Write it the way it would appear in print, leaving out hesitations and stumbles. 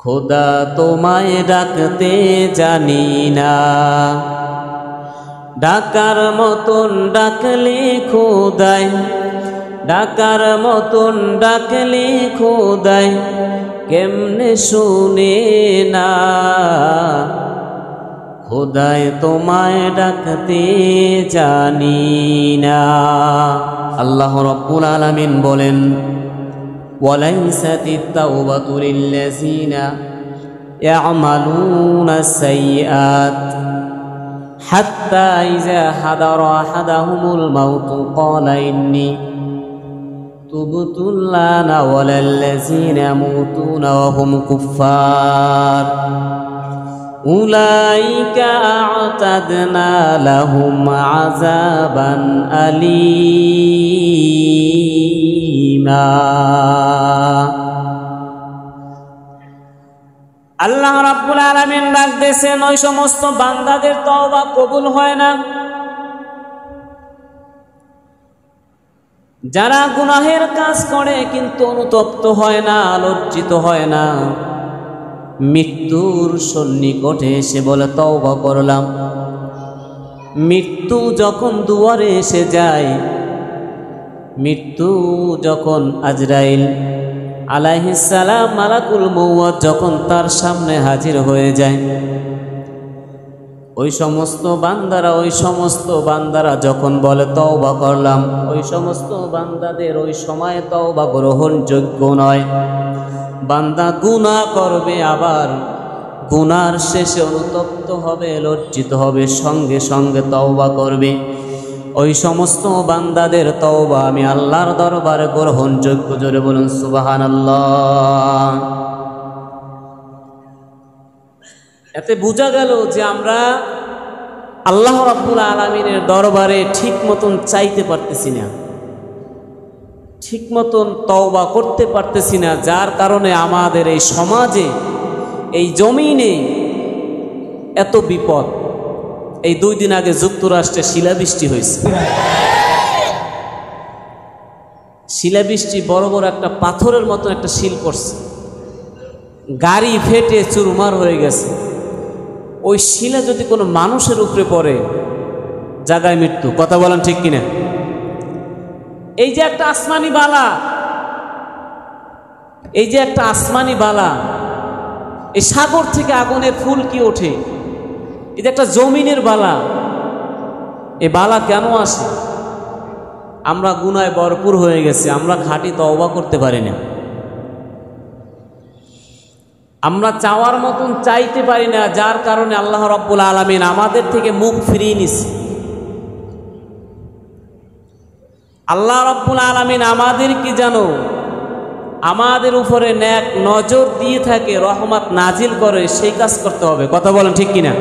খোদা তোমায় ডাকতে জানি না, ডাকার মতন ডাকলে খোদায়, ডাকার মতন ডাকলে খোদায় কেমনে শুনে না, খোদায় তোমায় ডাকতে জানি না। আল্লাহ রাব্বুল আলামিন বলেন, ওয়ালাইসাতিত তাওবাতু লিল্লাযিনা ইয়ামালুনা সাইয়্যাত হাত্তা ইযা হাদারা আহাদাহুমুল মাউতু ক্বালা ইন্নী তুবতুল আনা ওয়ালাল্লাযিনা ইয়ামুতুনা ওয়া হুম কুফফার উলাইকা আ'তাদনা লাহুম আযাবান আলীমা। আল্লাহ রাব্বুল আলামিন ডাক দিয়েছেন ওই সমস্ত বান্দাদের তওবা কবুল হয় না যারা গুনাহের কাজ করে কিন্তু অনুতপ্ত হয় না, লজ্জিত হয় না, মৃত্যুর সন্নিকটে এসে বলে তওবা করলাম। মৃত্যু যখন দুয়ারে এসে যায়, মৃত্যু যখন আজরাইল আলাইহিস সালাম মালাকুল মউত যখন তার সামনে হাজির হয়ে যায়, ওই সমস্ত বান্দারা যখন বলে তওবা করলাম, ওই সমস্ত বান্দাদের ওই সময় তওবা গ্রহণযোগ্য নয়। বান্দা গুনাহ করবে, আবার গুনার শেষে অনুতপ্ত হবে, লজ্জিত হবে, সঙ্গে সঙ্গে তওবা করবে। ওই সমস্ত বান্দাদের তওবা আমি আল্লাহর দরবারে গ্রহণযোগ্য। জোরে বলুন সুবহানাল্লাহ। এতে বোঝা গেল যে আমরা আল্লাহ রাব্বুল আলামিনের দরবারে ঠিক মতন চাইতে পারতেছি না, ঠিক মতন তওবা করতে পারতেছি না, যার কারণে আমাদের এই সমাজে, এই জমিনে এত বিপদ। এই 2 দিন আগে যুক্তরাষ্ট্রে শিলাবৃষ্টি হয়েছে। শিলাবৃষ্টি বড় বড় একটা পাথরের মতন একটা শিল পড়ছে, গাড়ি ফেটে চুরমার হয়ে গেছে। ওই শিলা যদি কোনো মানুষের উপরে পড়ে, জায়গায় মৃত্যু। কথা বলেন ঠিক কিনা? এই যে একটা আসমানি বালা, এই যে একটা আসমানি বালা, এই সাগর থেকে আগুনের ফুল কি ওঠে, এই যে একটা জমিনের বালা, এই বালা কেন আসে? আমরা গুনায় ভরপুর হয়ে গেছি, আমরা খাঁটি তওবা করতে পারি না, আমরা চাওয়ার মতন চাইতে পারি না, যার কারণে আল্লাহ রাব্বুল আলামিন আমাদের থেকে মুখ ফিরিয়ে নিছে। আল্লাহ রাব্বুল আলামিন আমাদেরকে জানো আমাদের উপরে নেক নজর দিয়ে থাকে, রহমত নাজিল করে, সেই কাজ করতে হবে। কথা বলেন ঠিক কিনা?